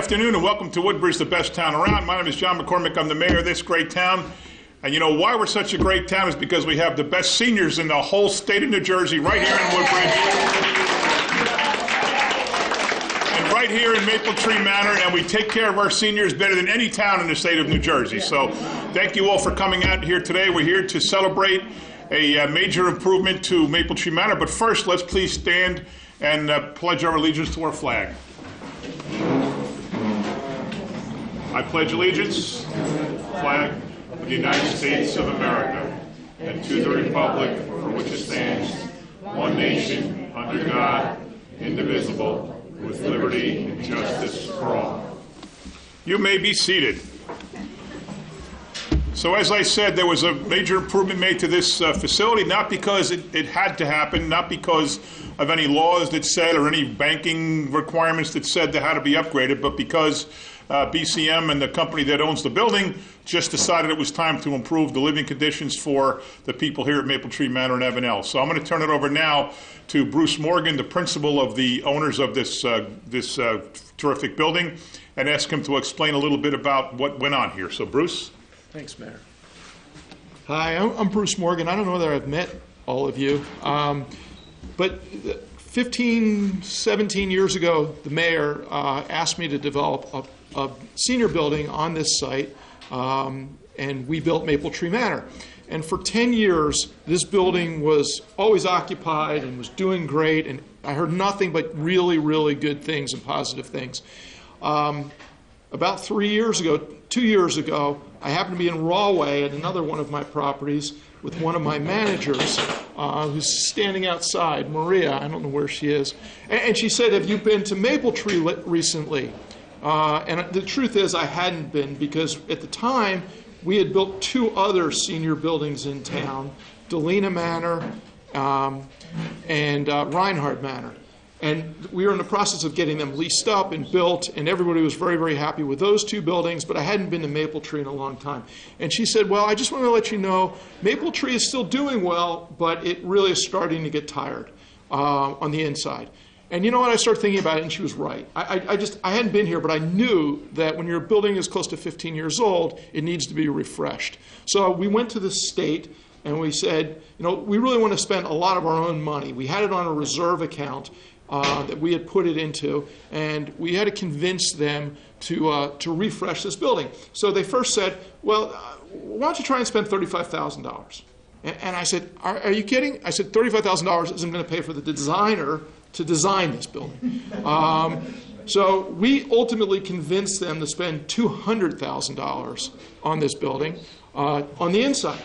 afternoon and welcome to Woodbridge, the best town around. My name is John McCormick. I'm the mayor of this great town. And you know why we're such a great town is because we have the best seniors in the whole state of New Jersey right here in Woodbridge. And right here in Maple Tree Manor, and we take care of our seniors better than any town in the state of New Jersey. So thank you all for coming out here today. We're here to celebrate a major improvement to Maple Tree Manor. But first, let's please stand and pledge our allegiance to our flag. I pledge allegiance to the flag of the United States of America and to the republic for which it stands, one nation, under God, indivisible, with liberty and justice for all. You may be seated. So as I said, there was a major improvement made to this facility, not because it had to happen, not because of any laws that said or any banking requirements that said they had to be upgraded, but because BCM and the company that owns the building just decided it was time to improve the living conditions for the people here at Maple Tree Manor and Evan. So I'm going to turn it over now to Bruce Morgan, the principal of the owners of this terrific building, and ask him to explain a little bit about what went on here. So Bruce. Thanks, Mayor. Hi, I'm Bruce Morgan. I don't know whether I've met all of you, but 15, 17 years ago, the mayor asked me to develop a senior building on this site, and we built Maple Tree Manor. And for 10 years, this building was always occupied and was doing great, and I heard nothing but really, really good things and positive things. About 2 years ago, I happened to be in Rahway at another one of my properties with one of my managers who's standing outside, Maria, I don't know where she is, and she said, "Have you been to Maple Tree recently?" And the truth is I hadn't been, because at the time we had built 2 other senior buildings in town, Delina Manor and Reinhardt Manor. And we were in the process of getting them leased up and built, and everybody was very, very happy with those 2 buildings, but I hadn't been to Maple Tree in a long time. And she said, "Well, I just want to let you know, Maple Tree is still doing well, but it really is starting to get tired on the inside." And you know what? I started thinking about it, and she was right. I hadn't been here, but I knew that when your building is close to 15 years old, it needs to be refreshed. So we went to the state, and we said, you know, we really want to spend a lot of our own money. We had it on a reserve account that we had put it into, and we had to convince them to refresh this building. So they first said, "Well, why don't you try and spend $35,000? And I said, are you kidding? I said, $35,000 isn't going to pay for the designer to design this building. So we ultimately convinced them to spend $200,000 on this building on the inside.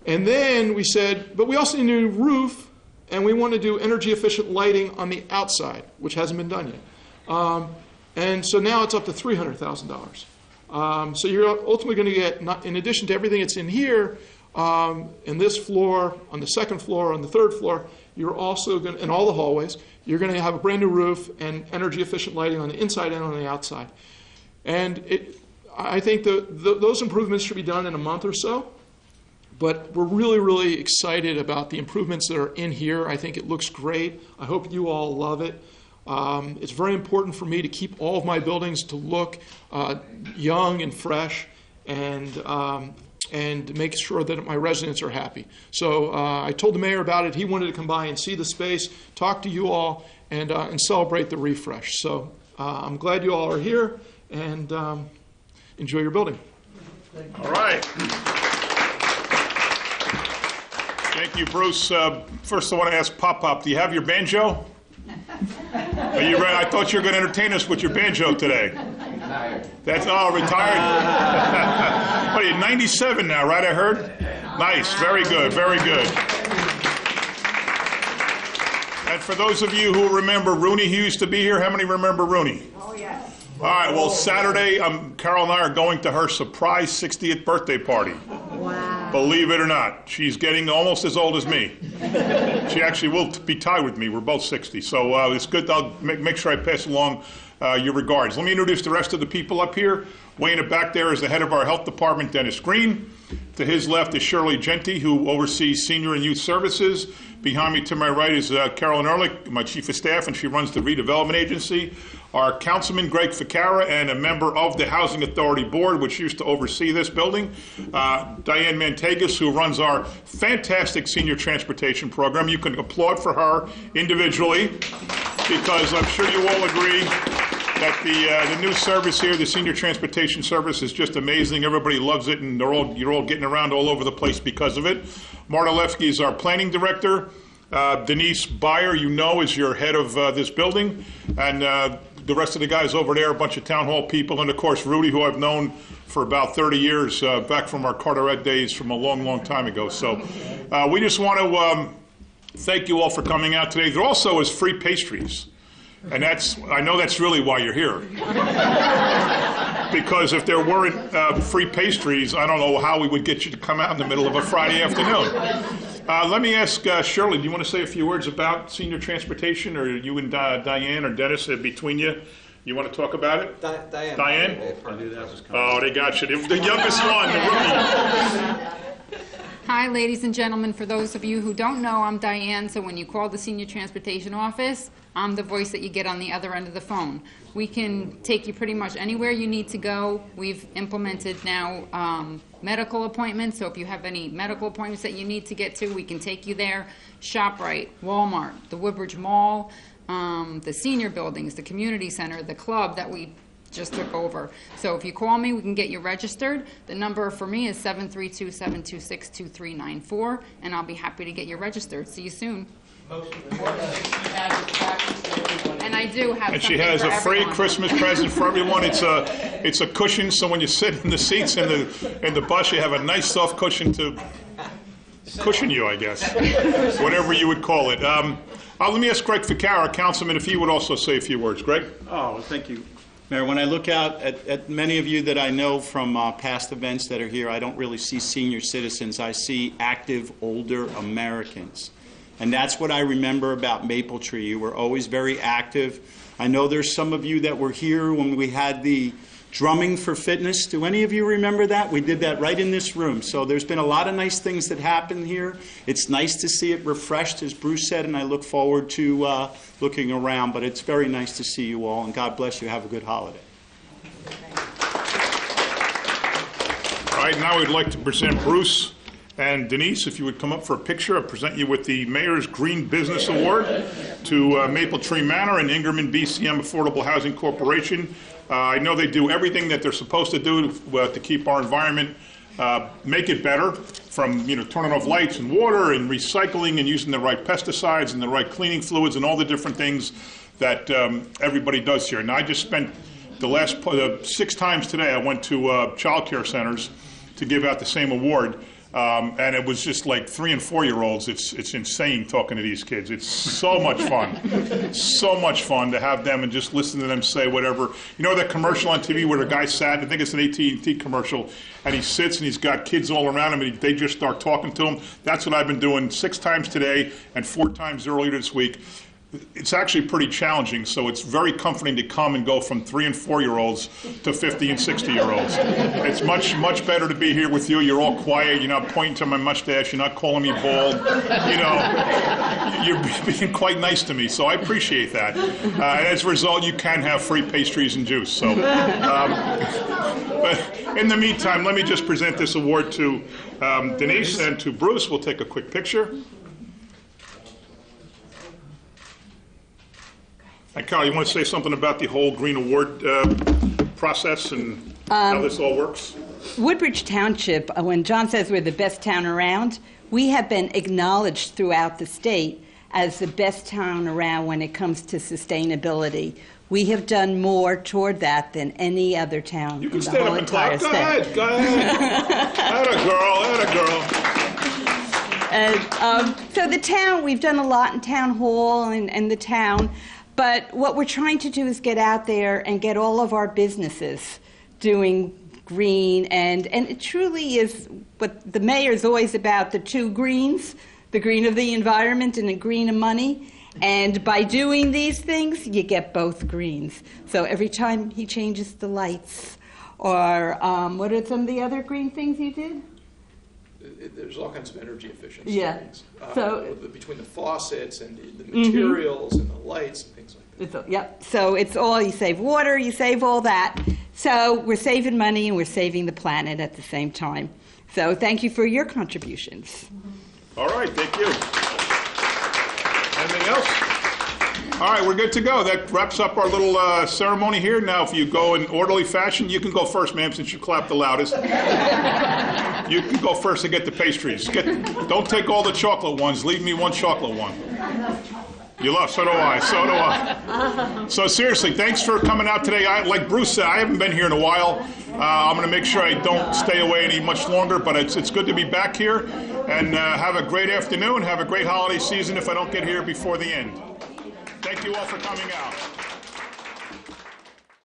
And then we said, but we also need a new roof, and we want to do energy efficient lighting on the outside, which hasn't been done yet. And so now it's up to $300,000. So you're ultimately going to get, in addition to everything that's in here, in this floor, on the second floor, on the third floor, you're also going to, in all the hallways, you're going to have a brand new roof and energy efficient lighting on the inside and on the outside. And I think those improvements should be done in a month or so. But we're really, really excited about the improvements that are in here. I think it looks great. I hope you all love it. It's very important for me to keep all of my buildings to look young and fresh, and make sure that my residents are happy. So I told the mayor about it. He wanted to come by and see the space, talk to you all, and celebrate the refresh. So I'm glad you all are here, and enjoy your building. All right. Thank you, Bruce. First, I want to ask Pop, do you have your banjo? Are you ready? I thought you were going to entertain us with your banjo today. Retired. That's all retired. What are you, 97 now, right? I heard. Nice. Very good. Very good. And for those of you who remember Rooney, who used to be here, how many remember Rooney? Oh yes. All right. Well, Saturday, Carol and I are going to her surprise 60th birthday party. Wow. Believe it or not, she's getting almost as old as me. She actually will be tied with me. We're both 60. So it's good. I'll make sure I pass along your regards. Let me introduce the rest of the people up here. Way in the back there is the head of our health department, Dennis Green. To his left is Shirley Genty, who oversees senior and youth services. Behind me to my right is Carolyn Ehrlich, my chief of staff, and she runs the redevelopment agency. our Councilman Greg Ficara and a member of the Housing Authority Board, which used to oversee this building, Diane Mantegas, who runs our fantastic senior transportation program. You can applaud for her individually, because I'm sure you all agree that the new service here, the senior transportation service, is just amazing. Everybody loves it, and you're all getting around all over the place because of it. Marta Lefke is our planning director. Denise Byer, is your head of this building, and the rest of the guys over there, a bunch of town hall people, and of course Rudy, who I've known for about 30 years, back from our Carteret days from a long, long time ago. So we just want to thank you all for coming out today. There also is free pastries, and I know that's really why you're here. Because if there weren't free pastries, I don't know how we would get you to come out in the middle of a Friday afternoon. Let me ask Shirley, do you want to say a few words about senior transportation, or you and Diane or Dennis, between you want to talk about it? Diane? I knew that was coming. Oh, they got you. The youngest one, the rookie. Hi, ladies and gentlemen. For those of you who don't know, I'm Diane, so when you call the Senior Transportation Office, I'm the voice that you get on the other end of the phone. We can take you pretty much anywhere you need to go. We've implemented now medical appointments, so if you have any medical appointments that you need to get to, we can take you there. ShopRite, Walmart, the Woodbridge Mall, the senior buildings, the community center, the club that we just took over. So if you call me, we can get you registered. The number for me is 732-726-2394, and I'll be happy to get you registered. See you soon. And I do have. And she has a free Christmas present for everyone. It's a cushion, so when you sit in the seats in the bus, you have a nice soft cushion to cushion you, I guess, whatever you would call it. Let me ask Greg Ficara, Councilman, if he would also say a few words. Greg? Oh, thank you, Mayor. When I look out at many of you that I know from past events that are here, I don't really see senior citizens. I see active, older Americans. And that's what I remember about Maple Tree. You were always very active. I know there's some of you that were here when we had the drumming for fitness. Do any of you remember that? We did that right in this room. So there's been a lot of nice things that happened here. It's nice to see it refreshed, as Bruce said, and I look forward to looking around. But it's very nice to see you all, and God bless you. Have a good holiday. All right, now we'd like to present Bruce and Denise, if you would come up for a picture, I'll present you with the Mayor's Green Business Award to Maple Tree Manor and Ingerman BCM Affordable Housing Corporation. I know they do everything that they're supposed to do to keep our environment, make it better, from turning off lights and water and recycling and using the right pesticides and the right cleaning fluids and all the different things that everybody does here. And I just spent the last 6 times today, I went to child care centers to give out the same award. And it was just like 3- and 4-year-olds. It's insane talking to these kids. It's so much fun. So much fun to have them and just listen to them say whatever. You know that commercial on TV where the guy sat, I think it's an AT&T commercial, and he sits and he's got kids all around him and they just start talking to him? That's what I've been doing 6 times today and 4 times earlier this week. It's actually pretty challenging, so it's very comforting to come and go from 3- and 4-year-olds to 50- and 60-year-olds. It's much, much better to be here with you. You're all quiet. You're not pointing to my mustache. You're not calling me bald. You're being quite nice to me, so I appreciate that. And as a result, you can have free pastries and juice. So, but in the meantime, let me just present this award to Denise and to Bruce. We'll take a quick picture. And Carl, you want to say something about the whole Green Award process and how this all works? Woodbridge Township, when John says we're the best town around, we have been acknowledged throughout the state as the best town around when it comes to sustainability. We have done more toward that than any other town in the whole entire state. You can stand up and clap. Go ahead. Atta girl. And so the town, we've done a lot in town hall and the town. But what we're trying to do is get out there and get all of our businesses doing green, and it truly is what the mayor's always about, the 2 greens, the green of the environment and the green of money. And by doing these things, you get both greens. So every time he changes the lights, or what are some of the other green things you did? there's all kinds of energy efficiency Yeah. things. So- Between the faucets and the materials and the lights and things like that. Yep, so it's all, you save water, you save all that. So we're saving money and we're saving the planet at the same time. So thank you for your contributions. All right, thank you. Anything else? All right, we're good to go. That wraps up our little ceremony here. Now, if you go in orderly fashion, you can go first, ma'am, since you clapped the loudest. You can go first to get the pastries. Don't take all the chocolate ones. Leave me one chocolate one. You love, so do I, so do I. So seriously, thanks for coming out today. Like Bruce said, I haven't been here in a while. I'm going to make sure I don't stay away any much longer, but it's good to be back here. And have a great afternoon. Have a great holiday season if I don't get here before the end. Thank you all for coming out.